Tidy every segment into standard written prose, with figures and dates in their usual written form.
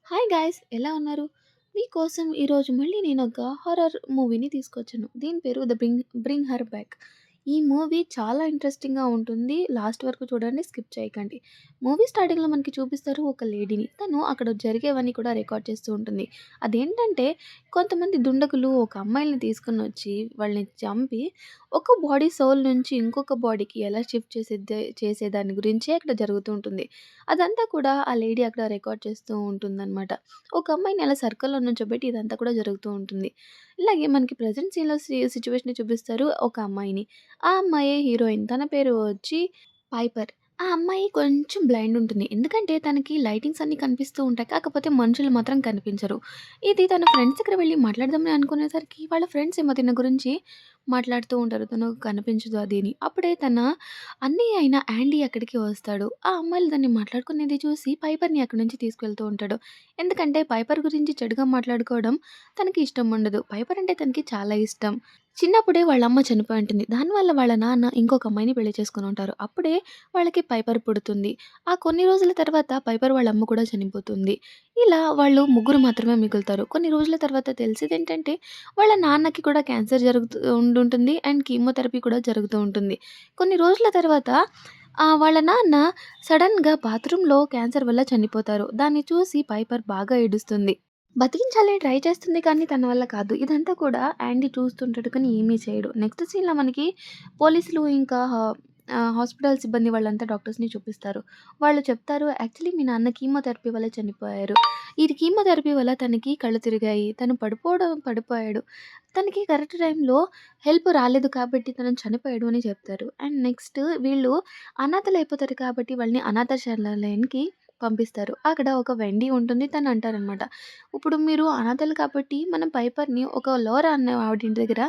Hi guys, ఎలా ఉన్నారు? మీకోసం ఈరోజు మళ్ళీ నేనొక హారర్ మూవీని తీసుకొచ్చాను. దీని పేరు 'బ్రింగ్ హర్ బ్యాక్'. ఈ మూవీ చాలా ఇంట్రెస్టింగ్‌గా ఉంటుంది. లాస్ట్ వరకు చూడండి, స్కిప్ చేయకండి. మూవీ స్టార్టింగ్‌లో మనకి చూపిస్తారు ఒక లేడీని. తను అక్కడ జరిగేవన్నీ కూడా రికార్డ్ చేస్తూ ఉంటుంది. అదేంటంటే కొంతమంది దుండగులు ఒక అమ్మాయిల్ని తీసుకొనొచ్చి వాళ్ళని చంపి ఒక బాడీ సోల్ నుంచి ఇంకొక బాడీకి ఎలా షిఫ్ట్ చేసేదాని గురించే అక్కడ జరుగుతూ ఉంటుంది. అదంతా కూడా ఆ లేడీ అక్కడ రికార్డ్ చేస్తూ ఉంటుందనమాట. ఒక అమ్మాయిని అలా సర్కిల్‌లో నుంచోబెట్టి ఇదంతా కూడా జరుగుతూ ఉంటుంది. ఇలాగే మనకి ప్రెజెంట్ సీన్‌లో సిట్యుయేషన్‌ని చూపిస్తారు ఒక అమ్మాయిని. ఆ అమ్మాయే హీరోయిన్. తన పేరు వచ్చి పైపర్. ఆ అమ్మాయి కొంచెం బ్లైండ్ ఉంటుంది. ఎందుకంటే తనకి లైటింగ్స్ అన్నీ కనిపిస్తూ ఉంటాయి. కాకపోతే మనుషులు మాత్రం కనిపించరు. ఇది తన ఫ్రెండ్స్ దగ్గర వెళ్లి మాట్లాడదామని అనుకునేసరికి వాళ్ళ ఫ్రెండ్స్ ఏమో తిన గురించి మాట్లాడుతూ ఉంటారు. తను కనిపించదు అది అని. అప్పుడే తన అన్నయ్య అయిన యాండీ అక్కడికి వస్తాడు. ఆ అమ్మాయిలు దాన్ని మాట్లాడుకునేది చూసి పైపర్‌ని అక్కడి నుంచి తీసుకెళ్తూ ఉంటాడు. ఎందుకంటే పైపర్ గురించి చెడుగా మాట్లాడుకోవడం తనకి ఇష్టం ఉండదు. పైపర్ అంటే తనకి చాలా ఇష్టం. చిన్నప్పుడే వాళ్ళ అమ్మ చనిపోయి ఉంటుంది. దానివల్ల వాళ్ళ నాన్న ఇంకొక అమ్మాయిని పెళ్లి చేసుకొని ఉంటారు. అప్పుడే వాళ్ళకి పైపర్ పుడుతుంది. ఆ కొన్ని రోజుల తర్వాత పైపర్ వాళ్ళ అమ్మ కూడా చనిపోతుంది. ఇలా వాళ్ళు ముగ్గురు మాత్రమే మిగులుతారు. కొన్ని రోజుల తర్వాత తెలిసేదేంటంటే వాళ్ళ నాన్నకి కూడా క్యాన్సర్ జరుగుతూ ఉండుంటుంది. అండ్ కీమోథెరపీ కూడా జరుగుతూ ఉంటుంది. కొన్ని రోజుల తర్వాత వాళ్ళ నాన్న సడెన్‌గా బాత్రూమ్‌లో క్యాన్సర్ వల్ల చనిపోతారు. దాన్ని చూసి పైపర్ బాగా ఏడుస్తుంది. బతికించాలని ట్రై చేస్తుంది కానీ తన వల్ల కాదు. ఇదంతా కూడా యాండీ చూస్తుంటాడు కానీ ఏమీ చేయడు. నెక్స్ట్ సీన్‌లో మనకి పోలీసులు ఇంకా హాస్పిటల్ సిబ్బంది వాళ్ళంతా డాక్టర్స్‌ని చూపిస్తారు. వాళ్ళు చెప్తారు, "యాక్చువల్లీ మీ నాన్న కీమోథెరపీ వల్ల చనిపోయారు. ఇది కీమోథెరపీ వల్ల తనకి కళ్ళు తిరిగాయి. తను పడిపోయాడు. తనకి కరెక్ట్ టైంలో హెల్ప్ రాలేదు కాబట్టి తను చనిపోయాడు" అని చెప్తారు. అండ్ నెక్స్ట్ వీళ్ళు అనాథలయిపోతారు కాబట్టి వాళ్ళని అనాథ శరణాలయానికి పంపిస్తారు. అక్కడ ఒక వెండీ ఉంటుంది. తను అంటారనమాట, "ఇప్పుడు మీరు అనాథలు కాబట్టి మనం పైపర్‌ని ఒక లోరా అనే ఆవిడ దగ్గర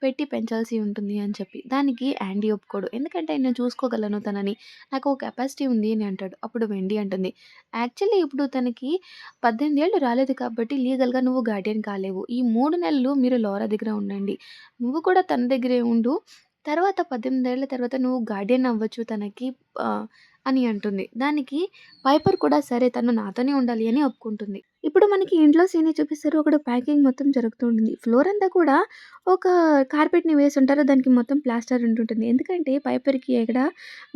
పెట్టి పెంచాల్సి ఉంటుంది" అని చెప్పి. దానికి యాండీ ఒప్పుకోడు. ఎందుకంటే నేను చూసుకోగలను తనని. నాకు ఒక కెపాసిటీ ఉంది అని అంటాడు. అప్పుడు వెండీ అంటుంది, "యాక్చువల్లీ ఇప్పుడు తనకి 18 ఏళ్ళు రాలేదు కాబట్టి లీగల్‌గా నువ్వు గార్డియన్ కాలేవు. ఈ 3 నెలలు మీరు లోరా దగ్గర ఉండండి. నువ్వు కూడా తన దగ్గరే ఉండు. తర్వాత 18 ఏళ్ల తర్వాత నువ్వు గార్డియన్ అవ్వచ్చు తనకి" ఆహ్, అని అంటుంది. దానికి పైపర్ కూడా సరే తను నాతోనే ఉండాలి అని ఒప్పుకుంటుంది. ఇప్పుడు మనకి ఇంట్లో సీనే చూపిస్తారు. అక్కడ ప్యాకింగ్ మొత్తం జరుగుతూ ఉంటుంది. ఫ్లోర్ అంతా కూడా ఒక కార్పెట్‌ని వేసుంటారు. దానికి మొత్తం ప్లాస్టర్ ఉంటుంటుంది. ఎందుకంటే పైపర్‌కి ఎక్కడ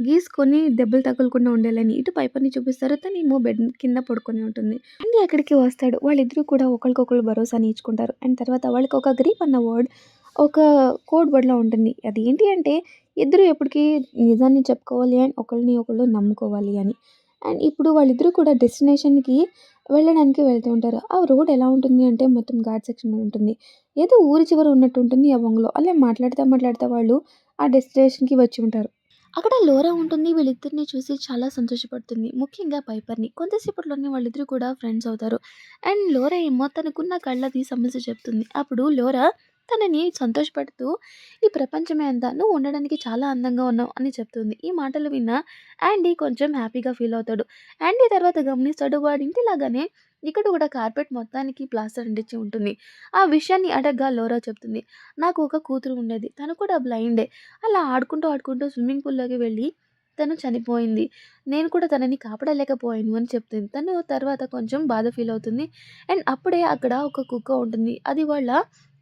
గీసుకొని దెబ్బలు తగలకుండా ఉండాలని. ఇటు పైపర్‌ని చూపిస్తారు. తనేమో బెడ్ కింద పడుకొని ఉంటుంది. అండి అక్కడికి వస్తాడు. వాళ్ళిద్దరూ కూడా ఒకళ్ళకొకళ్ళు భరోసాని ఇచ్చుకుంటారు. అండ్ తర్వాత వాళ్ళకి ఒక గ్రిప్ అన్న వర్డ్ ఒక కోడ్ వర్డ్‌లా ఉంటుంది. అదేంటి అంటే ఇద్దరు ఎప్పటికి నిజాన్ని చెప్పుకోవాలి అండ్ ఒకళ్ళని ఒకళ్ళు నమ్ముకోవాలి అని. అండ్ ఇప్పుడు వాళ్ళిద్దరూ కూడా డెస్టినేషన్‌కి వెళ్ళడానికి వెళ్తూ ఉంటారు. ఆ రోడ్ ఎలా ఉంటుంది అంటే మొత్తం ఘాట్ సెక్షన్ ఉంటుంది. ఏదో ఊరి చివర ఉన్నట్టు ఉంటుంది ఆ బొంగలో. అలా మాట్లాడుతా మాట్లాడుతా వాళ్ళు ఆ డెస్టినేషన్‌కి వచ్చి ఉంటారు. అక్కడ లోరా ఉంటుంది. వీళ్ళిద్దరిని చూసి చాలా సంతోషపడుతుంది. ముఖ్యంగా పైపర్‌ని. కొంతసేపట్లోనే వాళ్ళిద్దరూ కూడా ఫ్రెండ్స్ అవుతారు. అండ్ లోరా ఏమో తనకున్న కళ్ళది సమస్య చెప్తుంది. అప్పుడు లోరా తనని సంతోషపెడుతూ "ఈ ప్రపంచమే అంతా నువ్వు ఉండడానికి చాలా అందంగా ఉన్నావు" అని చెప్తుంది. ఈ మాటలు విన్న యాండీ కొంచెం హ్యాపీగా ఫీల్ అవుతాడు. యాండీ తర్వాత గమనిస్తాడు వాడి ఇంటిలాగానే ఇక్కడ కూడా కార్పెట్ మొత్తానికి ప్లాస్టర్ అంటించి ఉంటుంది. ఆ విషయాన్ని అడగ్గా లోరా చెప్తుంది, "నాకు ఒక కూతురు ఉండేది. తను కూడా బ్లైండే. అలా ఆడుకుంటూ స్విమ్మింగ్ పూల్‌లోకి వెళ్ళి తను చనిపోయింది. నేను కూడా తనని కాపాడలేకపోయాను" అని చెప్తుంది. తను తర్వాత కొంచెం బాధ ఫీల్ అవుతుంది. అండ్ అప్పుడే అక్కడ ఒక కుక్క ఉంటుంది. అది వాళ్ళ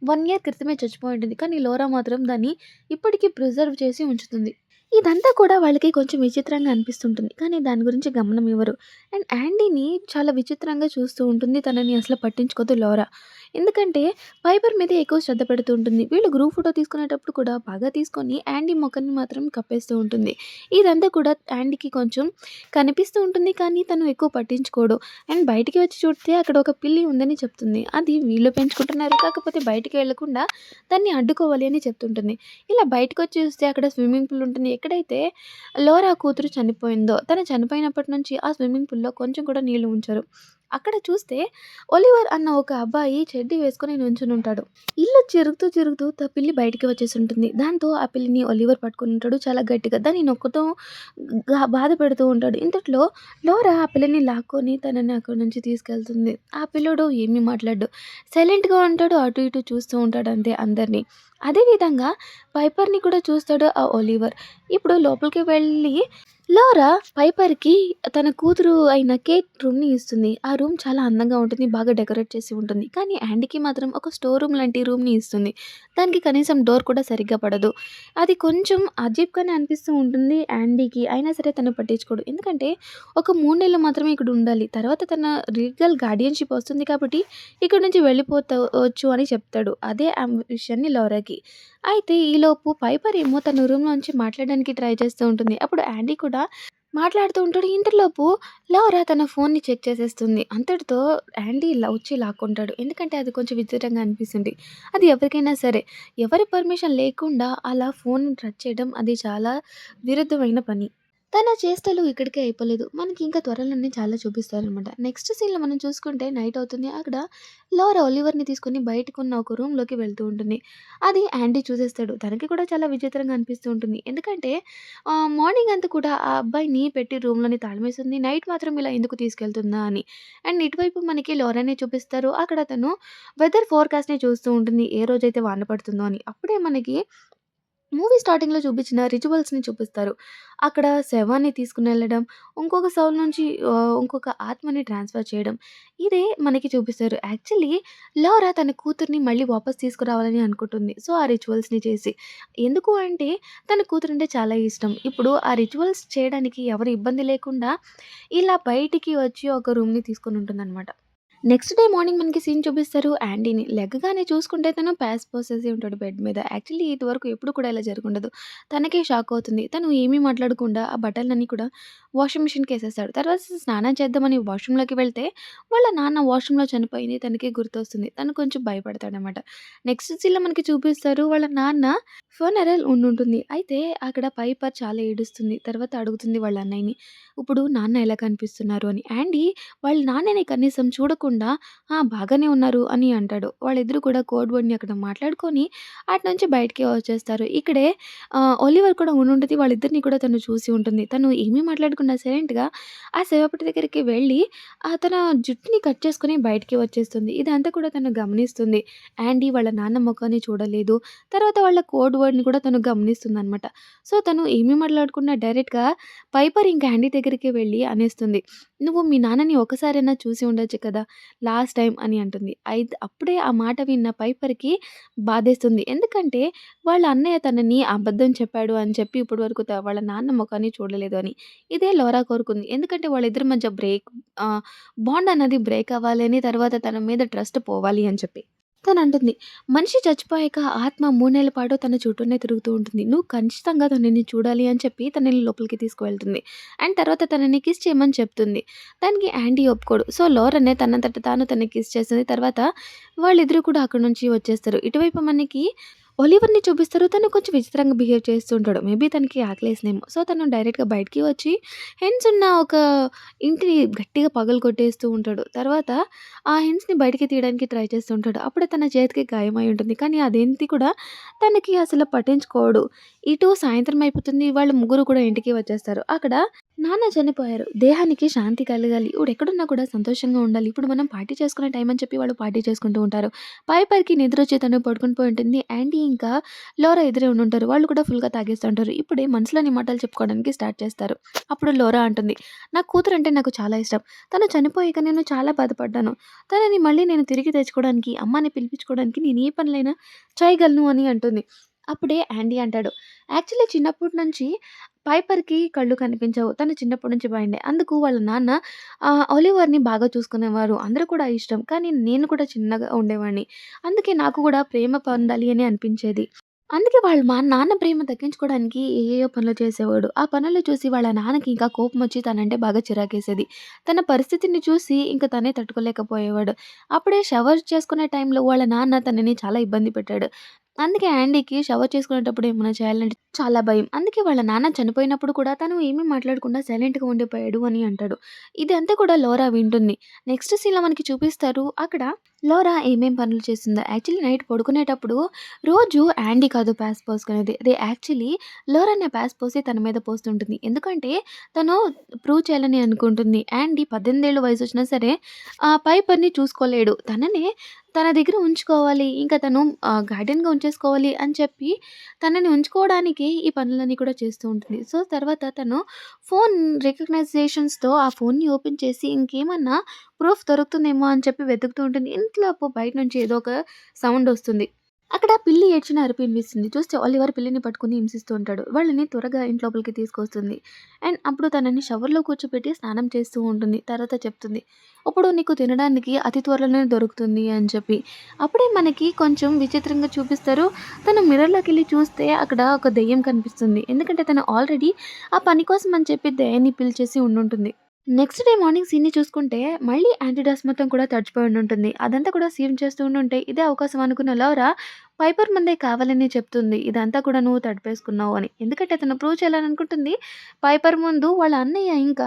1 ఇయర్ క్రితమే చచ్చిపోయి ఉంటుంది. కానీ లోరా మాత్రం దాన్ని ఇప్పటికి ప్రిజర్వ్ చేసి ఉంచుతుంది. ఇదంతా కూడా వాళ్ళకి కొంచెం విచిత్రంగా అనిపిస్తుంటుంది. కానీ దాని గురించి గమనం ఇవ్వరు. అండ్ యాండీని చాలా విచిత్రంగా చూస్తూ ఉంటుంది. తనని అసలు పట్టించుకోదు లోరా. ఎందుకంటే పైపర్ మీదే ఎక్కువ శ్రద్ధ పెడుతూ ఉంటుంది. వీళ్ళు గ్రూప్ ఫోటో తీసుకునేటప్పుడు కూడా బాగా తీసుకొని యాండీ మొఖాన్ని మాత్రం కప్పేస్తూ ఉంటుంది. ఇదంతా కూడా యాండీకి కొంచెం కనిపిస్తూ ఉంటుంది. కానీ తను ఎక్కువ పట్టించుకోడు. అండ్ బయటికి వచ్చి చూస్తే అక్కడ ఒక పిల్లి ఉందని చెప్తుంది. అది వీళ్ళు పెంచుకుంటున్నారు. కాకపోతే బయటికి వెళ్ళకుండా దాన్ని అడ్డుకోవాలి అని చెప్తుంటుంది. ఇలా బయటకొచ్చి చూస్తే అక్కడ స్విమ్మింగ్ పూల్ ఉంటుంది. ఎక్కడైతే లోరా కూతురు చనిపోయిందో, తను చనిపోయినప్పటి నుంచి ఆ స్విమ్మింగ్ పూల్‌లో కొంచెం కూడా నీళ్లు ఉంచరు. అక్కడ చూస్తే ఒలివర్ అన్న ఒక అబ్బాయి చెడ్డీ వేసుకొని నుంచునుంటాడు. ఇల్లు తిరుగుతూ పిల్లి బయటికి వచ్చేసుంటుంది. దాంతో ఆ పిల్లిని ఒలివర్ పట్టుకొని ఉంటాడు చాలా గట్టిగా. దాన్ని నొక్కుతూ బాధ పెడుతూ ఉంటాడు. ఇంతట్లో లోరా ఆ పిల్లని లాక్కొని తనని అక్కడి నుంచి తీసుకెళ్తుంది. ఆ పిల్లోడు ఏమీ మాట్లాడడు. సైలెంట్‌గా ఉంటాడు. అటు ఇటు చూస్తూ ఉంటాడు అంతే అందరిని. అదే విధంగా పైపర్‌ని కూడా చూస్తాడు ఆ ఒలివర్. ఇప్పుడు లోపలికి వెళ్ళి లారా పైపర్‌కి తన కూతురు అయిన కేట్ రూమ్‌ని ఇస్తుంది. ఆ రూమ్ చాలా అందంగా ఉంటుంది. బాగా డెకరేట్ చేసి ఉంటుంది. కానీ యాండీకి మాత్రం ఒక స్టోర్ రూమ్ లాంటి రూమ్‌ని ఇస్తుంది. దానికి కనీసం డోర్ కూడా సరిగ్గా పడదు. అది కొంచెం అజీబ్‌గానే అనిపిస్తూ ఉంటుంది యాండీకి. అయినా సరే తను పట్టించుకోడు. ఎందుకంటే ఒక 3 నెలలు మాత్రమే ఇక్కడ ఉండాలి. తర్వాత తన లీగల్ గార్డియన్‌షిప్ వస్తుంది కాబట్టి ఇక్కడి నుంచి వెళ్ళిపోతవచ్చు అని చెప్తాడు. అదే విషయాన్ని లారాకి. అయితే ఈలోపు పైపర్ ఏమో తన రూమ్‌లోంచి మాట్లాడడానికి ట్రై చేస్తూ ఉంటుంది. అప్పుడు యాండీ కూడా మాట్లాడుతూ ఉంటాడు. ఇంతలోపు లౌరా తన ఫోన్‌ని చెక్ చేసేస్తుంది. అంతటితో యాండీ వచ్చి లాక్కుంటాడు. ఎందుకంటే అది కొంచెం విచిత్రంగా అనిపిస్తుంది. అది ఎవరికైనా సరే ఎవరి పర్మిషన్ లేకుండా అలా ఫోన్‌ని టచ్ చేయడం అది చాలా విరుద్ధమైన పని. తన చేష్టలు ఇక్కడికే అయిపోలేదు. మనకి ఇంకా త్వరలోనే చాలా చూపిస్తారనమాట. నెక్స్ట్ సీన్‌లో మనం చూసుకుంటే నైట్ అవుతుంది. అక్కడ లారా ఒలివర్‌ని తీసుకొని బయటకున్న ఒక రూమ్‌లోకి వెళ్తూ ఉంటుంది. అది యాండీ చూసేస్తాడు. తనకి కూడా చాలా విచిత్రంగా అనిపిస్తూ ఉంటుంది. ఎందుకంటే మార్నింగ్ అంతా కూడా ఆ అబ్బాయిని పెట్టి రూమ్‌లోని తాళమేసింది. నైట్ మాత్రం ఇలా ఎందుకు తీసుకెళ్తుందా అని. అండ్ ఇటువైపు మనకి లారానే చూపిస్తారు. అక్కడ తను వెదర్ ఫోర్‌కాస్ట్‌ని చూస్తూ ఉంటుంది. ఏ రోజైతే వాన పడుతుందో అని. అప్పుడే మనకి మూవీ స్టార్టింగ్‌లో చూపించిన రిచువల్స్‌ని చూపిస్తారు. అక్కడ శవాన్ని తీసుకొనెళ్ళడం, ఇంకొక శవం నుంచి ఇంకొక ఆత్మని ట్రాన్స్‌ఫర్ చేయడం. ఇదే మనకి చూపిస్తారు. యాక్చువల్లీ లారా తన కూతుర్ని మళ్ళీ వాపస్ తీసుకురావాలని అనుకుంటుంది. సో, ఆ రిచువల్స్‌ని చేసి. ఎందుకు అంటే తన కూతురంటే చాలా ఇష్టం. ఇప్పుడు ఆ రిచువల్స్ చేయడానికి ఎవరు ఇబ్బంది లేకుండా ఇలా బయటికి వచ్చి ఒక రూమ్‌ని తీసుకొనుంటుందనమాట. నెక్స్ట్ డే మార్నింగ్ మనకి సీన్ చూపిస్తారు యాండీని. లెగ్గగానే చూసుకుంటే తను ప్యాస్ పోసేసి ఉంటాడు బెడ్ మీద. యాక్చువల్లీ ఇదివరకు ఎప్పుడు కూడా ఇలా జరుగుండదు. తనకే షాక్ అవుతుంది. తను ఏమీ మాట్లాడకుండా ఆ బట్టలన్నీ కూడా వాషింగ్ మిషన్‌కేసేస్తాడు. తర్వాత స్నానం చేద్దామని వాష్‌రూమ్‌లోకి వెళ్తే వాళ్ళ నాన్న వాష్‌రూమ్‌లో చనిపోయింది తనకి గుర్తొస్తుంది. తను కొంచెం భయపడతాడనమాట. నెక్స్ట్ సీన్‌లో మనకి చూపిస్తారు వాళ్ళ నాన్న ఫర్నరల్ ఉండుంటుంది. అయితే అక్కడ పైపర్ చాలా ఏడుస్తుంది. తర్వాత అడుగుతుంది వాళ్ళ అన్నయ్యని, "ఇప్పుడు నాన్న ఎలా కనిపిస్తున్నారు" అని. యాండీ వాళ్ళ నాన్నని కనీసం చూడకుండా "ఆ! బాగానే ఉన్నారు" అని అంటాడు. వాళ్ళిద్దరూ కూడా కోడ్ వర్డ్‌ని అక్కడ మాట్లాడుకొని అటునుంచి బయటికి వచ్చేస్తారు. ఇక్కడే ఒలివర్ కూడా ఉండుంటది. వాళ్ళిద్దరిని కూడా తను చూసి ఉంటుంది. తను ఏమీ మాట్లాడకుండా సైలెంట్‌గా ఆ శవపేటి దగ్గరికి వెళ్ళి తన జుట్టుని కట్ చేసుకొని బయటికి వచ్చేస్తుంది. ఇదంతా కూడా తను గమనిస్తుంది. యాండీ వాళ్ళ నాన్న మొఖాన్ని చూడలేదు. తర్వాత వాళ్ళ కోడ్ వర్డ్‌ని కూడా తను గమనిస్తుందనమాట. సో, తను ఏమీ మాట్లాడకుండా డైరెక్ట్‌గా పైపర్ ఇంక యాండీ దగ్గరికి వెళ్ళి అనేస్తుంది. "నువ్వు మీ నాన్నని ఒక్కసారైనా చూసి ఉండొచ్చు కదా! లాస్ట్ టైమ్" అని అంటుంది. అప్పుడే ఆ మాట విన్న పైపర్‌కి బాధేస్తుంది. ఎందుకంటే వాళ్ళ అన్నయ్య తనని అబద్ధం చెప్పాడు అని చెప్పి ఇప్పటి వరకు వాళ్ళ నాన్న మొఖాన్ని చూడలేదు అని. ఇదే లారా కోరుకుంది. ఎందుకంటే వాళ్ళిద్దరి మధ్య బాండ్ అన్నది బ్రేక్ అవ్వాలి అని, తర్వాత తన మీద ట్రస్ట్ పోవాలి అని చెప్పి. తనంటుంది, "మనిషి చచ్చిపోయాక ఆత్మ 3 నెలల పాటు తన చుట్టూనే తిరుగుతూ ఉంటుంది. నువ్వు ఖచ్చితంగా తనని చూడాలి" అని చెప్పి తనని లోపలికి తీసుకువెళ్తుంది. అండ్ తర్వాత తనని కిస్ చేయమని చెప్తుంది. దానికి యాండీ ఒప్పుకోడు. సో, లోరనే తనంతట తాను తనని కిస్ చేస్తుంది. తర్వాత వాళ్ళిద్దరూ కూడా అక్కడి నుంచి వచ్చేస్తారు. ఇటువైపు మనకి ఒలివర్‌ని చూపిస్తారు. తను కొంచెం విచిత్రంగా బిహేవ్ చేస్తూ ఉంటాడు. మేబీ తనకి ఆకలేసిందేమో. సో, తను డైరెక్ట్‌గా బయటికి వచ్చి హెన్స్ ఉన్న ఒక ఇంటిని గట్టిగా పగలగొట్టేస్తూ ఉంటాడు. తర్వాత ఆ హెన్స్‌ని బయటికి తీయడానికి ట్రై చేస్తూ ఉంటాడు. అప్పుడే తన చేతికి గాయమై ఉంటుంది. కానీ అదేంటి కూడా తనకి అసలు పట్టించుకోడు. ఇటు సాయంత్రం అయిపోతుంది. వాళ్ళు ముగ్గురు కూడా ఇంటికి వచ్చేస్తారు. అక్కడ నాన్న చనిపోయారు. దేహానికి శాంతి కలగాలి. ఇప్పుడెక్కడున్నా కూడా సంతోషంగా ఉండాలి. ఇప్పుడు మనం పార్టీ చేసుకునే టైం అని చెప్పి వాళ్ళు పార్టీ చేసుకుంటూ ఉంటారు. పైకి నిద్రొచ్చి తను పడుకొని పోయి ఉంటుంది. యాండీ ఇంకా లోరా ఎదురే ఉండుంటారు. వాళ్ళు కూడా ఫుల్‌గా తాగేస్తుంటారు. ఇప్పుడే మనసులోని మాటలు చెప్పుకోవడానికి స్టార్ట్ చేస్తారు. అప్పుడు లోరా అంటుంది, "నా కూతురంటే నాకు చాలా ఇష్టం. తను చనిపోయాక నేను చాలా బాధపడ్డాను. తనని మళ్ళీ నేను తిరిగి తెచ్చుకోవడానికి, అమ్మని పిలిపించుకోవడానికి నేను ఏ పనులైనా చేయగలను" అని అంటుంది. అప్పుడే యాండీ అంటాడు, "యాక్చువల్లీ చిన్నప్పటి నుంచి పైపర్‌కి కళ్ళు కనిపించవు. తను చిన్నప్పటి నుంచి బ్లైండే. అందుకు వాళ్ళ నాన్న ఒలివర్‌ని బాగా చూసుకునేవారు. అందరూ కూడా ఇష్టం. కానీ నేను కూడా చిన్నగా ఉండేవాడిని. అందుకే నాకు కూడా ప్రేమ పొందాలి అని అనిపించేది. అందుకే వాళ్ళ మా నాన్న ప్రేమ దక్కించుకోవడానికి ఏయేయో పనులు చేసేవాడు. ఆ పనులు చూసి వాళ్ళ నాన్నకి ఇంకా కోపమొచ్చి తనంటే బాగా చిరాకేసేది. తన పరిస్థితిని చూసి ఇంక తనే తట్టుకోలేకపోయేవాడు. అప్పుడే షవర్ చేసుకునే టైంలో వాళ్ళ నాన్న తనని చాలా ఇబ్బంది పెట్టాడు. అందుకే యాండీకి షవర్ చేసుకునేటప్పుడు ఏమన్నా చేయాలంటే చాలా భయం. అందుకే వాళ్ళ నాన్న చనిపోయినప్పుడు కూడా తను ఏమీ మాట్లాడకుండా సైలెంట్‌గా ఉండిపోయాడు అని అంటాడు. ఇదంతా కూడా లోరా వింటుంది. నెక్స్ట్ సీన్‌లో మనకి చూపిస్తారు. అక్కడ లోరా ఏమేం పనులు చేసిందో. యాక్చువల్లీ నైట్ పడుకునేటప్పుడు రోజు యాండీ కాదు ప్యాస్ పోసుకునేది. అది యాక్చువల్లీ లోరానే ప్యాస్ పోసి తన మీద పోస్తుంటుంది. ఎందుకంటే తను ప్రూవ్ చేయాలని అనుకుంటుంది. యాండీ 18 ఏళ్ల వయసొచ్చినా సరే ఆ పైపర్‌ని చూసుకోలేడు. తననే తన దగ్గర ఉంచుకోవాలి. ఇంకా తను గార్డెన్‌గా ఉంచేసుకోవాలి అని చెప్పి తనని ఉంచుకోవడానికే ఈ పనులన్నీ కూడా చేస్తూ ఉంటుంది. సో, తర్వాత తను ఫోన్ రికగ్నైజేషన్స్‌తో ఆ ఫోన్‌ని ఓపెన్ చేసి ఇంకేమన్నా ప్రూఫ్ దొరుకుతుందేమో అని చెప్పి వెతుకుతూ ఉంటుంది. ఇంతలోపు బయట నుంచి ఏదో ఒక సౌండొస్తుంది. అక్కడ పిల్లి ఏడ్చిన అరుపు వినిపిస్తుంది. చూస్తే ఆలివర్ పిల్లిని పట్టుకొని హింసిస్తూ ఉంటాడు. వాళ్ళని త్వరగా ఇంటి లోపలికి తీసుకొస్తుంది. అండ్ అప్పుడు తనని షవర్‌లో కూర్చోపెట్టి స్నానం చేస్తూ ఉంటుంది. తర్వాత చెప్తుంది, "ఇప్పుడు నీకు తినడానికి అతి త్వరలోనే దొరుకుతుంది" అని చెప్పి. అప్పుడే మనకి కొంచెం విచిత్రంగా చూపిస్తారు. తను మిర్రర్‌లోకెళ్ళి చూస్తే అక్కడ ఒక దెయ్యం కనిపిస్తుంది. ఎందుకంటే తను ఆల్రెడీ ఆ పని కోసం అని చెప్పి దెయ్యాన్ని పిలిచేసి ఉండుంటుంది. నెక్స్ట్ డే మార్నింగ్ సీన్‌ని చూసుకుంటే, మళ్ళీ యాంటీ డస్ట్ మొత్తం కూడా తడిచిపోయి ఉండుంటుంది. అదంతా కూడా సీన్ చేస్తూ ఉండుంటే, ఇదే అవకాశం అనుకున్న లౌరా పైపర్ ముందే కావాలని చెప్తుంది. ఇదంతా కూడా నువ్వు తడిపేసుకున్నావు అని. ఎందుకంటే తను ప్రూవ్ చేయాలననుకుంటుంది. పైపర్ ముందు వాళ్ళ అన్నయ్య ఇంకా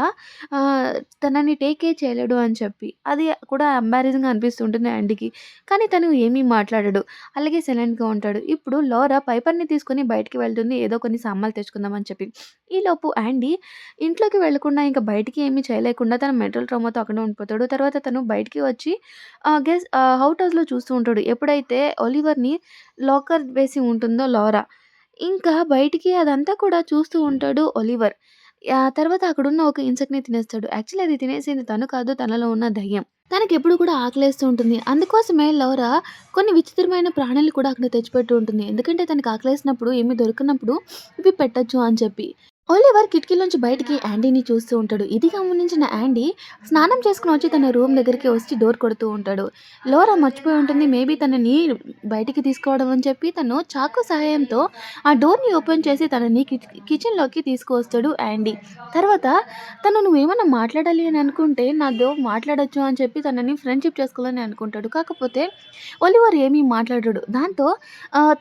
ఆహ్, తనని టేక్ కేర్ చేయలేడు అని చెప్పి. అది కూడా ఎంబారసింగ్‌గా అనిపిస్తూ ఉంటుంది యాండీకి. కానీ తను ఏమీ మాట్లాడడు. అలాగే సైలెంట్‌గా ఉంటాడు. ఇప్పుడు లౌరా పైపర్‌ని తీసుకొని బయటికి వెళ్తుంది. ఏదో కొన్ని సామాన్లు తెచ్చుకుందాం అని చెప్పి. ఈలోపు యాండీ ఇంట్లోకి వెళ్ళకుండా ఇంక బయటికి ఏమి చేయలేకుండా తన మెంటల్ ట్రామాతో అక్కడే ఉండిపోతాడు. తర్వాత తను బయటికి వచ్చి ఔట్ హౌస్‌లో చూస్తూ ఉంటాడు. ఎప్పుడైతే ఒలివర్‌ని లాకర్ వేసి ఉంటుందో లారా. ఇంకా బయటికి అదంతా కూడా చూస్తూ ఉంటాడు ఒలివర్. తర్వాత అక్కడున్న ఒక ఇన్సెక్ట్‌ని తినేస్తాడు. యాక్చువల్లీ అది తినేసింది తను కాదు, తనలో ఉన్న దయ్యం. తనకెప్పుడు కూడా ఆకలేస్తూ ఉంటుంది. అందుకోసమే లౌరా కొన్ని విచిత్రమైన ప్రాణుల్ని కూడా అక్కడ తెచ్చిపెడుతూ ఉంటుంది. ఎందుకంటే తనకి ఆకలేసినప్పుడు ఏమి దొరకనప్పుడు ఇవి పెట్టొచ్చు అని చెప్పి. ఒలివర్ కిటికీలోంచి బయటికి యాండీని చూస్తూ ఉంటాడు. ఇది గమనించిన యాండీ స్నానం చేసుకొని వచ్చి తన రూమ్ దగ్గరికి వచ్చి డోర్ కొడుతూ ఉంటాడు. లోరా మర్చిపోయి ఉంటుంది. మేబీ తనని బయటికి తీసుకోవడం అని చెప్పి తను చాకు సహాయంతో ఆ డోర్‌ని ఓపెన్ చేసి తనని కిచెన్‌లోకి తీసుకువస్తాడు యాండీ. తర్వాత తను నువ్వేమన్నా మాట్లాడాలి అని అనుకుంటే నాతో మాట్లాడొచ్చు అని చెప్పి తనని ఫ్రెండ్‌షిప్ చేసుకోవాలని అనుకుంటాడు. కాకపోతే ఒలివర్ ఏమీ మాట్లాడడు. దాంతో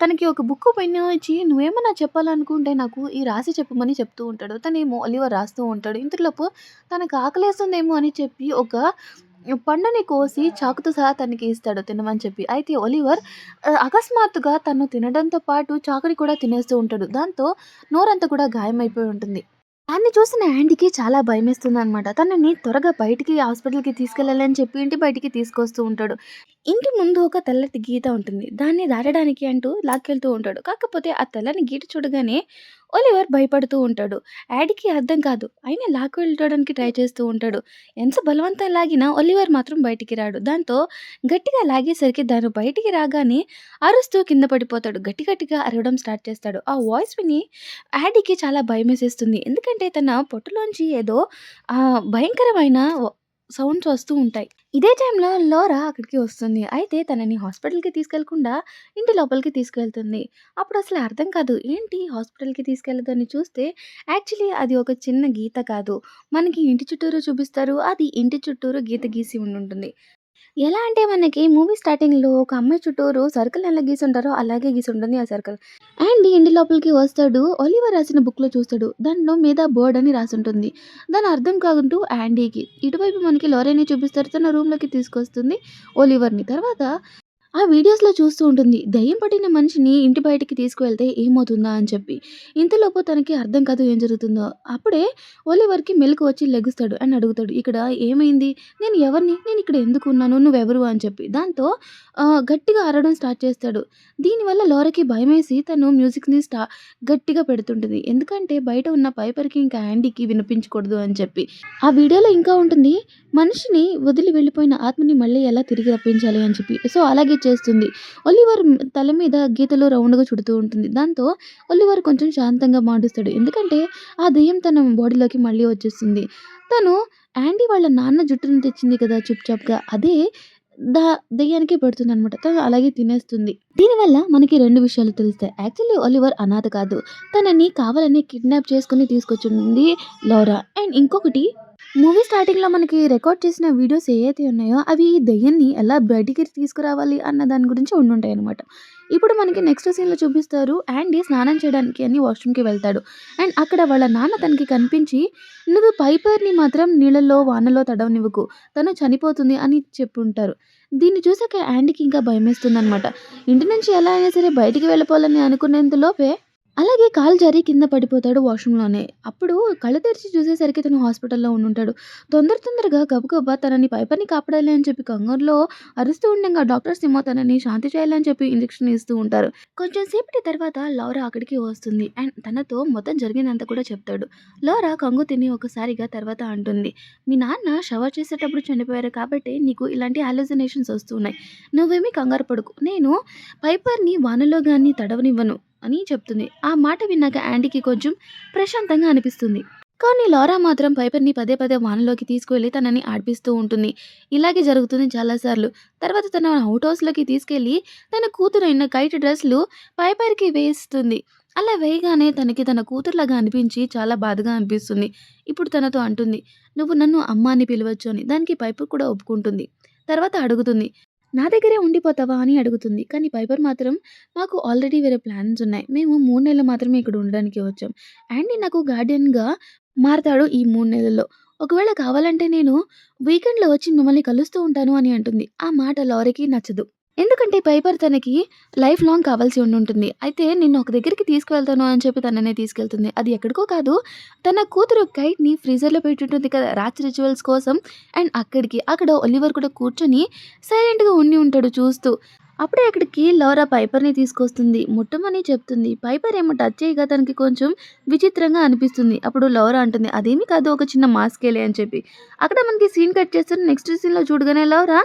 తనకి ఒక బుక్కు, పెన్ను ఇచ్చి నువ్వేమన్నా చెప్పాలనుకుంటే నాకు ఈ రాసి చెప్పమని చెప్తూ ఉంటాడు. తనేమో ఒలివర్ రాస్తూ ఉంటాడు. ఇంతలోపు తనకు ఆకలేస్తుందేమో అని చెప్పి ఒక పండుని కోసి చాకుతో సహా తనకి ఇస్తాడు తినమని చెప్పి. అయితే ఒలివర్ అకస్మాత్తుగా తను తినడంతో పాటు చాకుని కూడా తినేస్తూ ఉంటాడు. దాంతో నోరంతా కూడా గాయమైపోయి ఉంటుంది. దాన్ని చూసిన యాండీకి చాలా భయమేస్తుందనమాట. తనని త్వరగా బయటికి హాస్పిటల్‌కి తీసుకెళ్ళాలని చెప్పి ఇంటి బయటికి తీసుకొస్తూ ఉంటాడు. ఇంటి ముందు ఒక తెల్లటి గీత ఉంటుంది. దాన్ని దాటడానికి అంటూ లాక్కెళ్తూ ఉంటాడు. కాకపోతే ఆ తెల్లని గీత చూడగానే ఒలివర్ భయపడుతూ ఉంటాడు. యాడీకి అర్థం కాదు. అయినా లాక్కెళ్ళడానికి ట్రై చేస్తూ ఉంటాడు. ఎంత బలవంతం లాగినా ఒలివర్ మాత్రం బయటికి రాడు. దాంతో గట్టిగా లాగేసరికి తను బయటికి రాగానే అరుస్తూ కింద పడిపోతాడు. గట్టి గట్టిగా అరవడం స్టార్ట్ చేస్తాడు. ఆ వాయిస్ విని యాడీకి చాలా భయమేసేస్తుంది. ఎందుకంటే తన పొట్టలోంచి ఏదో భయంకరమైన సౌండ్స్ వస్తూ ఉంటాయి. ఇదే టైంలో లోరా అక్కడికి వస్తుంది. అయితే తనని హాస్పిటల్‌కి తీసుకెళ్ళకుండా ఇంటి లోపలికి తీసుకెళ్తుంది. అప్పుడసలు అర్థం కాదు. ఏంటి హాస్పిటల్‌కి తీసుకెళ్ళదని చూస్తే యాక్చువల్లీ అది ఒక చిన్న గీత కాదు. మనకి ఇంటి చుట్టూరు చూపిస్తారు. అది ఇంటి చుట్టూరు గీత గీసి ఉండుంటుంది. ఎలా అంటే మనకి మూవీ స్టార్టింగ్‌లో ఒక అమ్మాయి చుట్టూరు సర్కిల్ ఎలా గీసుంటారో అలాగే గీసుంటుంది ఆ సర్కిల్. అండ్ ఇంటి లోపలికి వస్తాడు. ఒలివర్ రాసిన బుక్‌లో చూస్తాడు. దాంట్లో మీద బర్డ్ అని రాసుంటుంది. దాని అర్థం కాకుంటూ యాండీకి. ఇటువైపు మనకి లారెని చూపిస్తారు. తన రూమ్‌లోకి తీసుకొస్తుంది ఒలివర్‌ని. తర్వాత ఆ వీడియోస్‌లో చూస్తూ ఉంటుంది. దెయ్యం పట్టిన మనిషిని ఇంటి బయటికి తీసుకువెళ్తే ఏమవుతుందా అని చెప్పి. ఇంతలోపు తనకి అర్థం కాదు ఏం జరుగుతుందో. అప్పుడే ఒలివర్‌కి మెలుకువ వచ్చి లెగుస్తాడు అండ్ అడుగుతాడు. "ఇక్కడ ఏమైంది? నేను ఎవరిని? నేనిక్కడ ఎందుకున్నాను? నువ్వెవరు?" అని చెప్పి. దాంతో గట్టిగా అరవడం స్టార్ట్ చేస్తాడు. దీనివల్ల లారాకి భయమేసి తను మ్యూజిక్‌ని గట్టిగా పెడుతుంటుంది. ఎందుకంటే బయట ఉన్న పైపర్‌కి ఇంకా యాండీకి వినిపించకూడదు అని చెప్పి. ఆ వీడియోలో ఇంకా ఉంటుంది. మనిషిని వదిలి వెళ్ళిపోయిన ఆత్మని మళ్ళీ ఎలా తిరిగి రప్పించాలి అని చెప్పి. సో, అలాగే చేస్తుంది. ఒలివర్ తల మీద గీతలు రౌండ్‌గా చుడుతూ ఉంటుంది. దాంతో ఒలివర్ కొంచెం శాంతంగా మాటుస్తాడు. ఎందుకంటే ఆ దెయ్యం తన బాడీలోకి మళ్ళీ వచ్చేస్తుంది. తను యాండీ వాళ్ళ నాన్న జుట్టుని తెచ్చింది కదా చుప్‌చాప్‌గా అదే ద దెయ్యానికి పెడుతుందనమాట. తను అలాగే తినేస్తుంది. దీనివల్ల మనకి 2 విషయాలు తెలుస్తాయి. యాక్చువల్లీ ఒలివర్ అనాథ కాదు. తనని కావాలని కిడ్నాప్ చేసుకొని తీసుకొచ్చింది లౌరా. అండ్ ఇంకొకటి మూవీ స్టార్టింగ్‌లో మనకి రికార్డ్ చేసిన వీడియోస్ ఏయైతే ఉన్నాయో అవి దెయ్యాన్ని ఎలా బయటికి తీసుకురావాలి అన్న దాని గురించి ఉండుంటాయనమాట. ఇప్పుడు మనకి నెక్స్ట్ సీన్‌లో చూపిస్తారు. యాండీ స్నానం చేయడానికి అని వాష్‌రూమ్‌కి వెళ్తాడు. అండ్ అక్కడ వాళ్ళ నాన్న తనకి కనిపించి, "నువ్వు పైపర్‌ని మాత్రం నీళ్ళల్లో, వానలో తడవనివ్వకు. తను చనిపోతుంది" అని చెప్పుంటారు. దీన్ని చూసాక యాండీకి ఇంకా భయమేస్తుందనమాట. ఇంటి నుంచి ఎలా అయినా సరే బయటికి వెళ్ళిపోవాలని అనుకునేంత లోపే అలాగే కాలు జారి కింద పడిపోతాడు వాష్‌రూమ్‌లోనే. అప్పుడు కళ్ళు తెరిచి చూసేసరికి తను హాస్పిటల్‌లో ఉండుంటాడు. తొందరగా గబగబా తనని పైపని కాపాడాలి అని చెప్పి కంగారులో అరుస్తూ ఉండంగా డాక్టర్స్ ఏమో తనని శాంతి చేయాలని చెప్పి ఇంజెక్షన్ ఇస్తూ ఉంటారు. కొంచెం సేపటి తర్వాత లౌరా అక్కడికి వస్తుంది. అండ్ తనతో మొత్తం జరిగిందంతా కూడా చెప్తాడు. లౌరా కంగు తిని ఒకసారిగా తర్వాత అంటుంది. "మీ నాన్న షవర్ చేసేటప్పుడు చనిపోయారు కాబట్టే నీకు ఇలాంటి హాలుసినేషన్స్ వస్తున్నాయి. నువ్వేమీ కంగారు పడకు. నేను పైపర్‌ని వానలో గాని తడవనివ్వను" అని చెప్తుంది. ఆ మాట విన్నాక యాండీకి కొంచెం ప్రశాంతంగా అనిపిస్తుంది. కానీ లారా మాత్రం పైపర్‌ని పదే పదే వానలోకి తీసుకువెళ్ళి తనని ఆడిపిస్తూ ఉంటుంది. ఇలాగే జరుగుతుంది చాలా సార్లు. తర్వాత తన ఔట్ హౌస్‌లోకి తీసుకెళ్ళి తన కూతురైన కైట్ డ్రెస్‌లు పైపర్‌కి వేస్తుంది. అలా వేయగానే తనకి తన కూతురులాగా అనిపించి చాలా బాధగా అనిపిస్తుంది. ఇప్పుడు తనతో అంటుంది, "నువ్వు నన్ను అమ్మ అని పిలవచ్చు" అని. దానికి పైపర్ కూడా ఒప్పుకుంటుంది. తర్వాత అడుగుతుంది, "నా దగ్గరే ఉండిపోతావా?" అని అడుగుతుంది. కానీ పైపర్ మాత్రం, "మాకు ఆల్రెడీ వేరే ప్లాన్స్ ఉన్నాయి. మేము 3 నెలలు మాత్రమే ఇక్కడ ఉండడానికి వచ్చాం. యాండీ నాకు గార్డియన్‌గా మారతాడు ఈ 3 నెలల్లో. ఒకవేళ కావాలంటే నేను వీకెండ్‌లో వచ్చి మిమ్మల్ని కలుస్తూ ఉంటాను" అని అంటుంది. ఆ మాట లారీకి నచ్చదు. ఎందుకంటే పైపర్ తనకి లైఫ్ లాంగ్ కావాల్సి ఉండుంటుంది. అయితే నిన్ను ఒక దగ్గరికి తీసుకువెళ్తాను అని చెప్పి తననే తీసుకెళ్తుంది. అది ఎక్కడికో కాదు, తన కూతురు కైట్‌ని ఫ్రీజర్‌లో పెట్టుంటుంది కదా! రాజ్ రిచువల్స్ కోసం. అండ్ అక్కడ ఒలివర్ కూడా కూర్చొని సైలెంట్‌గా ఉండి ఉంటాడు చూస్తూ. అప్పుడే అక్కడికి లౌరా పైపర్‌ని తీసుకొస్తుంది. ముట్టమని చెప్తుంది. పైపర్ ఏమో టచ్ చేయగా తనకి కొంచెం విచిత్రంగా అనిపిస్తుంది. అప్పుడు లౌరా అంటుంది, "అదేమీ కాదు, ఒక చిన్న మాస్కేలే" అని చెప్పి. అక్కడ మనకి సీన్ కట్ చేస్తారు. నెక్స్ట్ సీన్‌లో చూడగానే లౌరా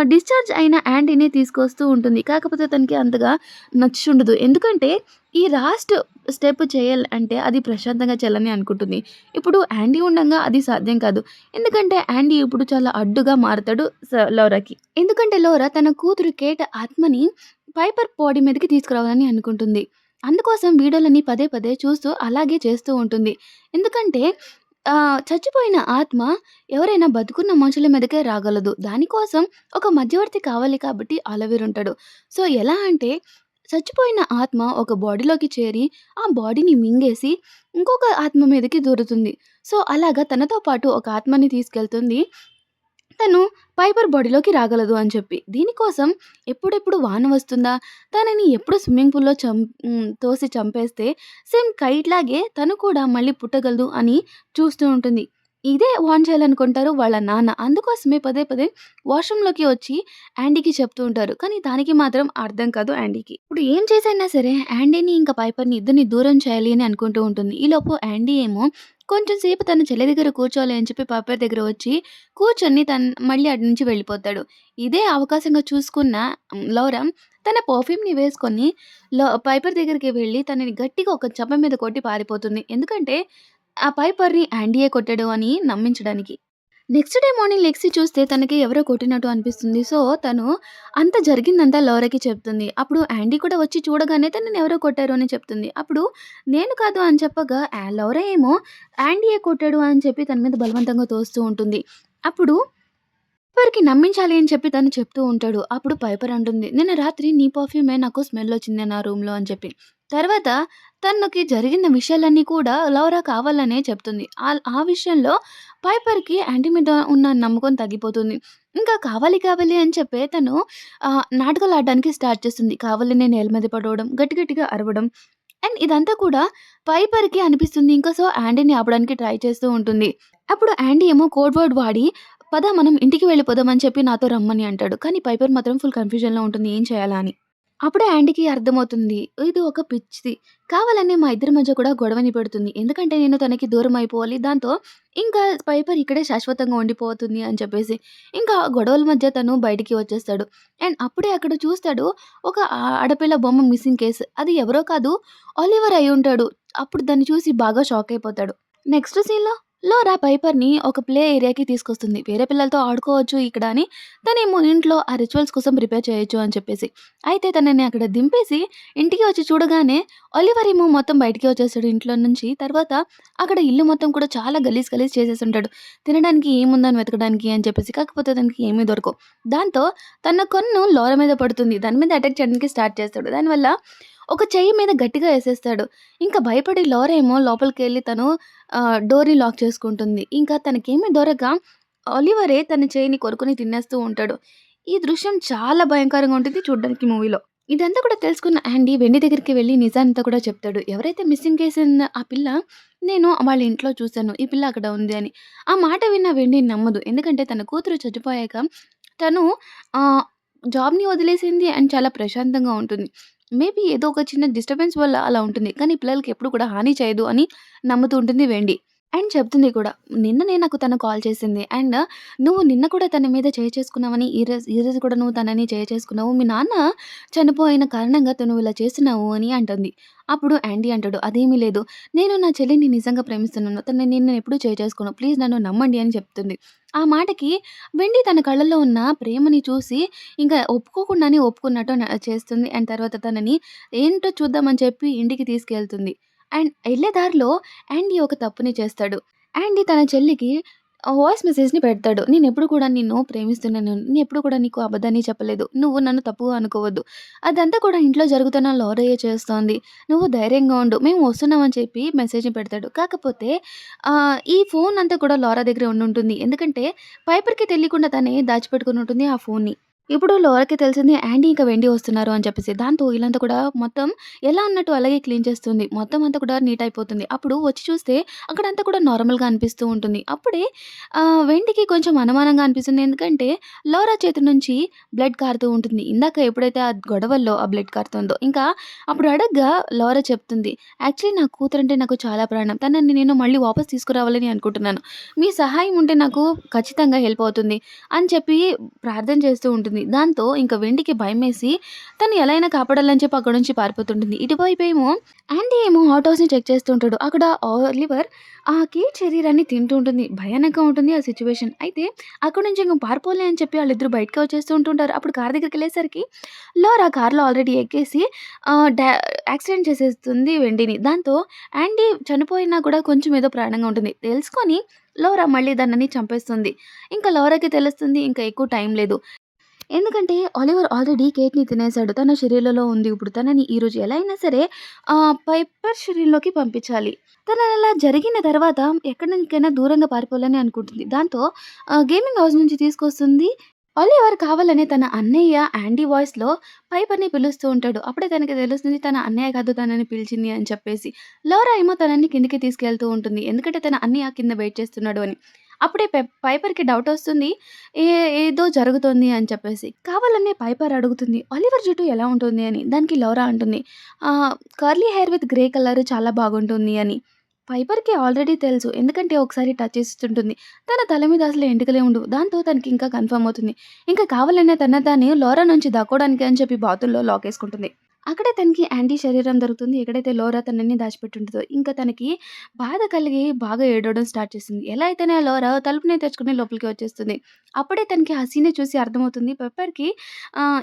డిశ్చార్జ్ అయిన యాండీని తీసుకొస్తూ ఉంటుంది. కాకపోతే తనకి అంతగా నచ్చుండదు. ఎందుకంటే ఈ లాస్ట్ స్టెప్ చేయాలంటే అది ప్రశాంతంగా చేయాలని అనుకుంటుంది. ఇప్పుడు యాండీ ఉండంగా అది సాధ్యం కాదు. ఎందుకంటే యాండీ ఇప్పుడు చాలా అడ్డుగా మారతాడు లౌరాకి. ఎందుకంటే లౌరా తన కూతురు కేట్ ఆత్మని పైపర్ బాడీ మీదకి తీసుకురావాలని అనుకుంటుంది. అందుకోసం వీడియోలని పదే పదే చూస్తూ అలాగే చేస్తూ ఉంటుంది. ఎందుకంటే చచ్చిపోయిన ఆత్మ ఎవరైనా బతుకున్న మనుషుల మీదకే రాగలదు. దానికోసం ఒక మధ్యవర్తి కావాలి కాబట్టి అలవీర్ ఉంటాడు. సో, ఎలా అంటే చచ్చిపోయిన ఆత్మ ఒక బాడీలోకి చేరి, ఆ బాడీని మింగేసి ఇంకొక ఆత్మ మీదకి దూరుతుంది. సో, అలాగా తనతో పాటు ఒక ఆత్మని తీసుకెళ్తుంది. తను పైపర్ బాడీలోకి రాగలదు అని చెప్పి. దీనికోసం ఎప్పుడెప్పుడు వాన వస్తుందా? తనని ఎప్పుడు స్విమ్మింగ్ పూల్‌లో తోసి చంపేస్తే సేమ్ కైట్‌లాగే తను కూడా మళ్ళీ పుట్టగలదు అని చూస్తూ ఉంటుంది. ఇదే వార్న్ చేయాలనుకుంటారు వాళ్ళ నాన్న. అందుకోసమే పదే పదే వాష్‌రూమ్‌లోకి వచ్చి యాండీకి చెప్తూ ఉంటారు. కానీ దానికి మాత్రం అర్థం కాదు యాండీకి. ఇప్పుడు ఏం చేసైనా సరే యాండీని ఇంకా పైపర్‌ని ఇద్దరిని దూరం చేయాలి అని అనుకుంటూ ఉంటుంది. ఈలోపు యాండీ ఏమో కొంచెం సేపు తన చెల్లి దగ్గర కూర్చోవాలి అని చెప్పి పైపర్ దగ్గర వచ్చి కూర్చొని మళ్ళీ అటు నుంచి వెళ్ళిపోతాడు. ఇదే అవకాశంగా చూసుకున్న లౌరా తన పర్ఫ్యూమ్‌ని వేసుకొని పైపర్ దగ్గరికి వెళ్ళి తనని గట్టిగా ఒక చెంప మీద కొట్టి పారిపోతుంది. ఎందుకంటే ఆ పైపర్‌ని యాండీయే కొట్టాడు అని నమ్మించడానికి. నెక్స్ట్ డే మార్నింగ్ లెగ్సి చూస్తే తనకి ఎవరో కొట్టినట్టు అనిపిస్తుంది. సో, తను అంత జరిగిందంతా లౌరాకి చెప్తుంది. అప్పుడు యాండీ కూడా వచ్చి చూడగానే తనని ఎవరో కొట్టారు అని చెప్తుంది. అప్పుడు నేను కాదు అని చెప్పగా లౌరా ఏమో యాండీయే కొట్టాడు అని చెప్పి తన మీద బలవంతంగా తోస్తూ ఉంటుంది. అప్పుడు పైపర్‌కి నమ్మించాలి అని చెప్పి తను చెప్తూ ఉంటాడు. అప్పుడు పైపర్ అంటుంది, "నిన్న రాత్రి నీ పర్ఫ్యూమే నాకు స్మెల్ వచ్చింది నా రూమ్‌లో" అని చెప్పి. తర్వాత తనకి జరిగిన విషయాలన్నీ కూడా లౌరా కావాలనే చెప్తుంది. ఆ విషయంలో పైపర్‌కి యాంటీ మీద ఉన్న నమ్మకం తగ్గిపోతుంది. ఇంకా కావాలి అని చెప్పే తను నాటకాలు ఆడడానికి స్టార్ట్ చేస్తుంది. కావాలనే నేల మీద పడవడం, గట్టి గట్టిగా అరవడం. అండ్ ఇదంతా కూడా పైపర్‌కి అనిపిస్తుంది. ఇంకా సో, యాండీని ఆపడానికి ట్రై చేస్తూ ఉంటుంది. అప్పుడు యాండీ ఏమో కోడ్ వర్డ్ వాడి, "పద మనం ఇంటికి వెళ్ళిపోదాం" అని చెప్పి నాతో రమ్మని అంటాడు. కానీ పైపర్ మాత్రం ఫుల్ కన్‌ఫ్యూజన్‌లో ఉంటుంది ఏం చేయాలా అని. అప్పుడే యాండీకి అర్థమవుతుంది. ఇది ఒక పిచ్చిది. కావాలనే మా ఇద్దరి మధ్య కూడా గొడవని పెడుతుంది. ఎందుకంటే నేను తనకి దూరం అయిపోవాలి. దాంతో ఇంకా పైపర్ ఇక్కడే శాశ్వతంగా ఉండిపోతుంది అని చెప్పేసి. ఇంకా గొడవల మధ్య తను బయటికి వచ్చేస్తాడు. అండ్ అప్పుడే అక్కడ చూస్తాడు ఒక ఆడపిల్ల బొమ్మ మిస్సింగ్ కేస్. అది ఎవరో కాదు, ఆలివర్ అయ్యుంటాడు. అప్పుడు దాన్ని చూసి బాగా షాక్ అయిపోతాడు. నెక్స్ట్ సీన్‌లో లోరా పైపర్‌ని ఒక ప్లే ఏరియాకి తీసుకొస్తుంది. వేరే పిల్లలతో ఆడుకోవచ్చు ఇక్కడ అని. తనేమో ఇంట్లో ఆ రిచువల్స్ కోసం ప్రిపేర్ చేయొచ్చు అని చెప్పేసి. అయితే తనని అక్కడ దింపేసి ఇంటికి వచ్చి చూడగానే ఒలివర్ ఏమో మొత్తం బయటికి వచ్చేసాడు ఇంట్లో నుంచి. తర్వాత అక్కడ ఇల్లు మొత్తం కూడా చాలా గలీజ్ చేసేసుంటాడు. తినడానికి ఏముందని వెతకడానికి అని చెప్పేసి. కాకపోతే తనకి ఏమీ దొరకవు. దాంతో తన కన్ను లోరా మీద పడుతుంది. దాని మీద అటాక్ చేయడానికి స్టార్ట్ చేస్తాడు. దానివల్ల ఒక చెయ్యి మీద గట్టిగా ఏసేస్తాడు. ఇంకా భయపడి లోరా ఏమో లోపలికెళ్ళి తను డోర్‌ని లాక్ చేసుకుంటుంది. ఇంకా తనకేమీ దొరక్క ఒలివరే తన చెయ్యిని కొరుకొని తినేస్తూ ఉంటాడు. ఈ దృశ్యం చాలా భయంకరంగా ఉంటుంది చూడ్డానికి మూవీలో. ఇదంతా కూడా తెలుసుకున్న యాండీ వెండి దగ్గరికి వెళ్లి నిజాంతా కూడా చెప్తాడు. ఎవరైతే మిస్సింగ్ కేస్ ఉన్న ఆ పిల్ల, నేను వాళ్ళ ఇంట్లో చూసాను. ఈ పిల్ల అక్కడ ఉంది అని. ఆ మాట విన్న వెండి నమ్మదు. ఎందుకంటే తన కూతురు చచ్చిపోయాక తను ఆహ్, జాబ్‌ని వదిలేసింది అండ్ చాలా ప్రశాంతంగా ఉంటుంది. మేబీ ఏదో ఒక చిన్న డిస్టర్బెన్స్ వల్ల అలా ఉంటుంది. కానీ పిల్లలకి ఎప్పుడు కూడా హాని చేయదు అని నమ్ముతూ ఉంటుంది వెండి. అండ్ చెప్తుంది కూడా. నిన్ననే నాకు తను కాల్ చేసింది. అండ్ "నువ్వు నిన్న కూడా తన మీద చేయి చేసుకున్నావని, ఈ రోజు కూడా నువ్వు తనని చేయి చేసుకున్నావు. మీ నాన్న చనిపోయిన కారణంగా నువ్వు ఇలా చేస్తున్నావు" అని అంటుంది. అప్పుడు యాండీ అంటాడు, "అదేమీ లేదు. నేను నా చెల్లిని నిజంగా ప్రేమిస్తున్నాను. తనని నేనెప్పుడూ చేయి చేసుకోను. ప్లీజ్ నన్ను నమ్మండి" అని చెప్తుంది. ఆ మాటకి వెండి తన కళ్ళల్లో ఉన్న ప్రేమని చూసి ఇంకా ఒప్పుకోకుండానే ఒప్పుకున్నట్టు చేస్తుంది. అండ్ తర్వాత తనని ఏంటో చూద్దామని చెప్పి ఇంటికి తీసుకెళ్తుంది. అండ్ ఎళ్ళే దారిలో యాండీ ఒక తప్పుని చేస్తాడు. యాండీ తన చెల్లికి వాయిస్ మెసేజ్‌ని పెడతాడు. "నేనెప్పుడు కూడా నిన్ను ప్రేమిస్తున్నాను. నేనెప్పుడు కూడా నీకు అబద్ధాన్ని చెప్పలేదు. నువ్వు నన్ను తప్పుగా అనుకోవద్దు. అదంతా కూడా ఇంట్లో జరుగుతున్న లోరయ్య చేస్తోంది. నువ్వు ధైర్యంగా ఉండు. మేము వస్తున్నాం" అని చెప్పి మెసేజ్‌ని పెడతాడు. కాకపోతే ఈ ఫోన్ అంతా కూడా లోరా దగ్గరే ఉండుంటుంది. ఎందుకంటే పైపర్‌కి తెలియకుండా తనే దాచిపెట్టుకొని ఉంటుంది ఆ ఫోన్‌ని. ఇప్పుడు లోరాకి తెలిసింది యాండీ ఇంకా వెండి వస్తున్నారు అని చెప్పేసి. దాంతో ఇల్లంతా కూడా మొత్తం ఎలా ఉన్నట్టు అలాగే క్లీన్ చేస్తుంది. మొత్తం అంతా కూడా నీట్ అయిపోతుంది. అప్పుడు వచ్చి చూస్తే అక్కడంతా కూడా నార్మల్‌గా అనిపిస్తూ ఉంటుంది. అప్పుడే వెండికి కొంచెం అనుమానంగా అనిపిస్తుంది. ఎందుకంటే లోరా చేతి నుంచి బ్లడ్ కారుతూ ఉంటుంది. ఇందాక ఎప్పుడైతే ఆ గొడవల్లో ఆ బ్లడ్ కారుతుందో. ఇంకా అప్పుడు అడగ్గా లోరా చెప్తుంది. "యాక్చువల్లీ నా కూతురంటే నాకు చాలా ప్రాణం. తనని నేను మళ్ళీ వాపస్ తీసుకురావాలని అనుకుంటున్నాను. మీ సహాయం ఉంటే నాకు ఖచ్చితంగా హెల్ప్ అవుతుంది" అని చెప్పి ప్రార్థన చేస్తూ ఉంటుంది. దాంతో ఇంక వెండికి భయమేసి తను ఎలా అయినా కాపాడాలని చెప్పి అక్కడి నుంచి పారిపోతుంటుంది. ఇటువైపేమో యాండీ ఏమో హాట్ హౌస్‌ని చెక్ చేస్తూ ఉంటాడు. అక్కడ ఆలివర్ ఆ కేట్ శరీరాన్ని తింటూ ఉంటుంది. భయానకంగా ఉంటుంది ఆ సిట్యుయేషన్. అయితే అక్కడి నుంచి ఇంక పారిపోలే అని చెప్పి ఆళ్ళిద్దరూ బయటకి వచ్చేస్తూ ఉంటుంటారు. అప్పుడు కారు దగ్గరికెళ్ళేసరికి లారా కార్‌లో ఆల్రెడీ ఎక్కేసి ఆహ్, డా యాక్సిడెంట్ చేసేస్తుంది వెండిని. దాంతో యాండీ చనిపోయినా కూడా కొంచెం ఏదో ప్రాణంగా ఉంటుంది. తెలుసుకొని లోరా మళ్ళీ దాన్నని చంపేస్తుంది. ఇంకా లోరాకి తెలుస్తుంది ఇంకా ఎక్కువ టైం లేదు. ఎందుకంటే ఆలివర్ ఆల్రెడీ కేక్‌ని తినేసాడు. తన శరీరంలో ఉంది ఇప్పుడు. తనని ఈరోజు ఎలా అయినా సరే పైపర్ శరీరంలోకి పంపించాలి. తననలా జరిగిన తర్వాత ఎక్కడికైనా దూరంగా పారిపోవాలని అనుకుంటుంది. దాంతో గేమింగ్ హౌస్ నుంచి తీసుకొస్తుంది. ఆలివర్ కావాలనే తన అన్నయ్య యాండీ వాయిస్‌లో పైపర్‌ని పిలుస్తూ ఉంటాడు. అప్పుడే తనకి తెలుస్తుంది తన అన్నయ్య కాదు తనని పిలిచింది అని చెప్పేసి. లారా ఏమో తనని కిందకి తీసుకెళ్తూ ఉంటుంది. ఎందుకంటే తన అన్నయ్య కింద వెయిట్ చేస్తున్నాడు అని. అప్పుడే పైపర్‌కి డౌటొస్తుంది. ఏ ఏదో జరుగుతోంది అని చెప్పేసి. కావాలనే పైపర్ అడుగుతుంది. "ఆలివర్ జుట్టు ఎలా ఉంటుంది" అని. దానికి లౌరా అంటుంది. "Curly hair with grey colour చాలా బాగుంటుంది" అని. పైపర్‌కి ఆల్రెడీ తెలుసు. ఎందుకంటే ఒకసారి టచ్ చేస్తుంటుంది. తన తల మీద అసలు ఎంటికలే ఉండవు. దాంతో తనకి ఇంకా కన్ఫర్మ్ అవుతుంది. ఇంకా కావాలనే తాను లోరా నుంచి దాక్కోవడానికి అని చెప్పి బాతుల్లో లాకేసుకుంటుంది. అక్కడే తనకి యాంటీ శరీరం దొరుకుతుంది. ఎక్కడైతే లోరా తనని దాచిపెట్టుంటదో. ఇంకా తనకి బాధ కలిగి బాగా ఏడవడం స్టార్ట్ చేసింది. ఎలా అయితేనే ఆ లోరా తలుపుని తెరుచుకొని లోపలికి వచ్చేస్తుంది. అప్పుడే తనకి ఆ సీన్ చూసి అర్థమవుతుంది పెప్పర్‌కి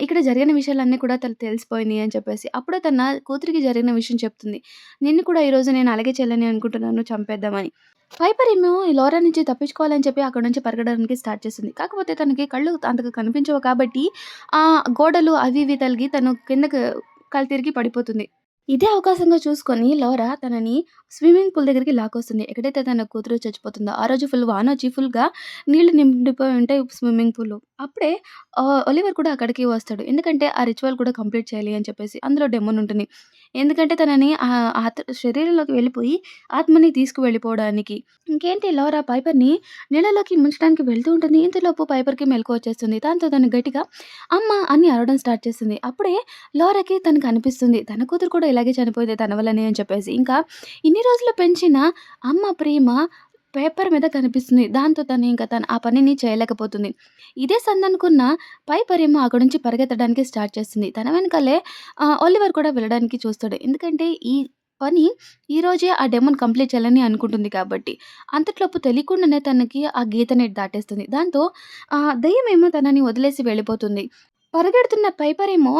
ఇక్కడ జరిగిన విషయాలన్నీ కూడా తనకు తెలిసిపోయినాయి అని చెప్పేసి. అప్పుడే తన కూతురికి జరిగిన విషయం చెప్తుంది. "నిన్ను కూడా ఈరోజు నేను అలాగే చేయాలని అనుకుంటున్నాను చంపేద్దామని." పైపర్ ఏమో ఈ లోరా నుంచి తప్పించుకోవాలని చెప్పి అక్కడి నుంచి పరిగెడడానికి స్టార్ట్ చేసింది. కాకపోతే తనకి కళ్ళు అంతగా కనిపించవు కాబట్టి గోడలు అవి ఇవి తలిగి తను కిందకి కళ్ళు తిరిగి పడిపోతుంది. ఇదే అవకాశంగా చూసుకొని లౌరా తనని స్విమ్మింగ్ పూల్ దగ్గరికి లాక్కొస్తుంది. ఎక్కడైతే తన కూతురు చచ్చిపోతుందో, ఆ రోజు ఫుల్ వానొచ్చి ఫుల్‌గా నీళ్లు నిండిపోయి ఉంటాయి స్విమ్మింగ్ పూల్‌లో. అప్పుడే ఒలివర్ కూడా అక్కడికి వస్తాడు. ఎందుకంటే ఆ రిచువల్ కూడా కంప్లీట్ చేయాలి అని చెప్పేసి. అందులో డెమోన్ ఉంటుంది. ఎందుకంటే తనని శరీరంలోకి వెళ్ళిపోయి ఆత్మని తీసుకువెళ్ళిపోవడానికి. ఇంకేంటి లౌరా పైపర్‌ని నీళ్ళలోకి ముంచడానికి వెళ్తూ ఉంటుంది. ఇంతలోపు పైపర్‌కి మెలుకువ వచ్చేస్తుంది. దాంతో తను గట్టిగా అమ్మ అని అరవడం స్టార్ట్ చేస్తుంది. అప్పుడే లారాకి తనకనిపిస్తుంది. తన కూతురు కూడా ఇలాగే చనిపోయేది తన వల్లనే అని చెప్పేసి. ఇంకా ఇన్ని రోజులు పెంచిన అమ్మ ప్రేమ పేపర్ మీద కనిపిస్తుంది. దాంతో తను ఆ పనిని చేయలేకపోతుంది. ఇదే సందనుకున్న పైపరేమో అక్కడి నుంచి పరిగెత్తడానికి స్టార్ట్ చేస్తుంది. తన వెనకాలే ఒలివర్ కూడా వెళ్ళడానికి చూస్తాడు. ఎందుకంటే ఈ పని ఈరోజే ఆ డెమోని కంప్లీట్ చేయాలని అనుకుంటుంది కాబట్టి. అంతట్లోపు తెలియకుండానే తనకి ఆ గీతని దాటేస్తుంది. దాంతో దెయ్యమేమో తనని వదిలేసి వెళ్ళిపోతుంది. పరిగెడుతున్న పైపరేమో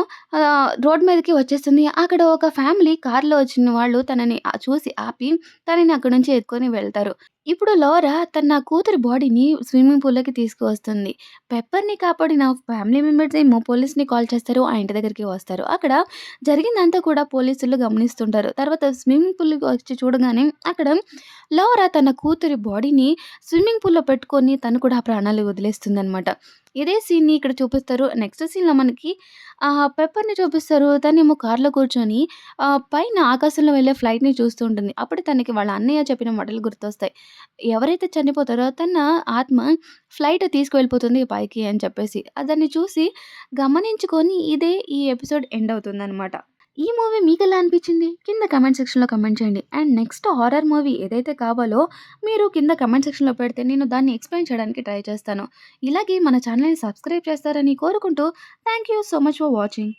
రోడ్ మీదకి వచ్చేస్తుంది. అక్కడ ఒక ఫ్యామిలీ కార్‌లో వచ్చిన వాళ్ళు తనని చూసి ఆపి తనని అక్కడి నుంచి ఎత్తుకొని వెళ్తారు. ఇప్పుడు లారా తన కూతురి బాడీని స్విమ్మింగ్ పూల్‌లోకి తీసుకువస్తుంది. పెప్పర్‌ని కాపాడిన ఫ్యామిలీ మెంబర్స్ ఏమో పోలీస్‌ని కాల్ చేస్తారు. ఆ ఇంటి దగ్గరికి వస్తారు. అక్కడ జరిగిందంతా కూడా పోలీసులు గమనిస్తుంటారు. తర్వాత స్విమ్మింగ్ పూల్‌కి వచ్చి చూడగానే అక్కడ లారా తన కూతురి బాడీని స్విమ్మింగ్ పూల్‌లో పెట్టుకొని తను కూడా ప్రాణాలు వదిలేస్తుందనమాట. ఇదే సీన్‌ని ఇక్కడ చూపిస్తారు. నెక్స్ట్ సీన్‌లో మనకి పెప్పర్‌ని చూపిస్తారు. తనేమో కార్‌లో కూర్చొని పైన ఆకాశంలో వెళ్ళే ఫ్లైట్‌ని చూస్తూ ఉంటుంది. అప్పుడు తనకి వాళ్ళ అన్నయ్య చెప్పిన మాటలు గుర్తొస్తాయి. ఎవరైతే చనిపోతారో తన ఆత్మ ఫ్లైట్ తీసుకువెళ్ళిపోతుంది పైకి అని చెప్పేసి. దాన్ని చూసి గమనించుకొని ఇదే ఈ ఎపిసోడ్ ఎండ్ అవుతుందనమాట. ఈ మూవీ మీకెలా అనిపించింది? కింద కామెంట్ సెక్షన్‌లో కామెంట్ చేయండి. అండ్ నెక్స్ట్ హారర్ మూవీ ఏదైతే కావాలో మీరు కింద కామెంట్ సెక్షన్‌లో పెడితే నేను దాన్ని ఎక్స్‌ప్లెయిన్ చేయడానికి ట్రై చేస్తాను. ఇలాగే మన ఛానెల్‌ని సబ్స్క్రైబ్ చేస్తారని కోరుకుంటూ thank you so much for watching.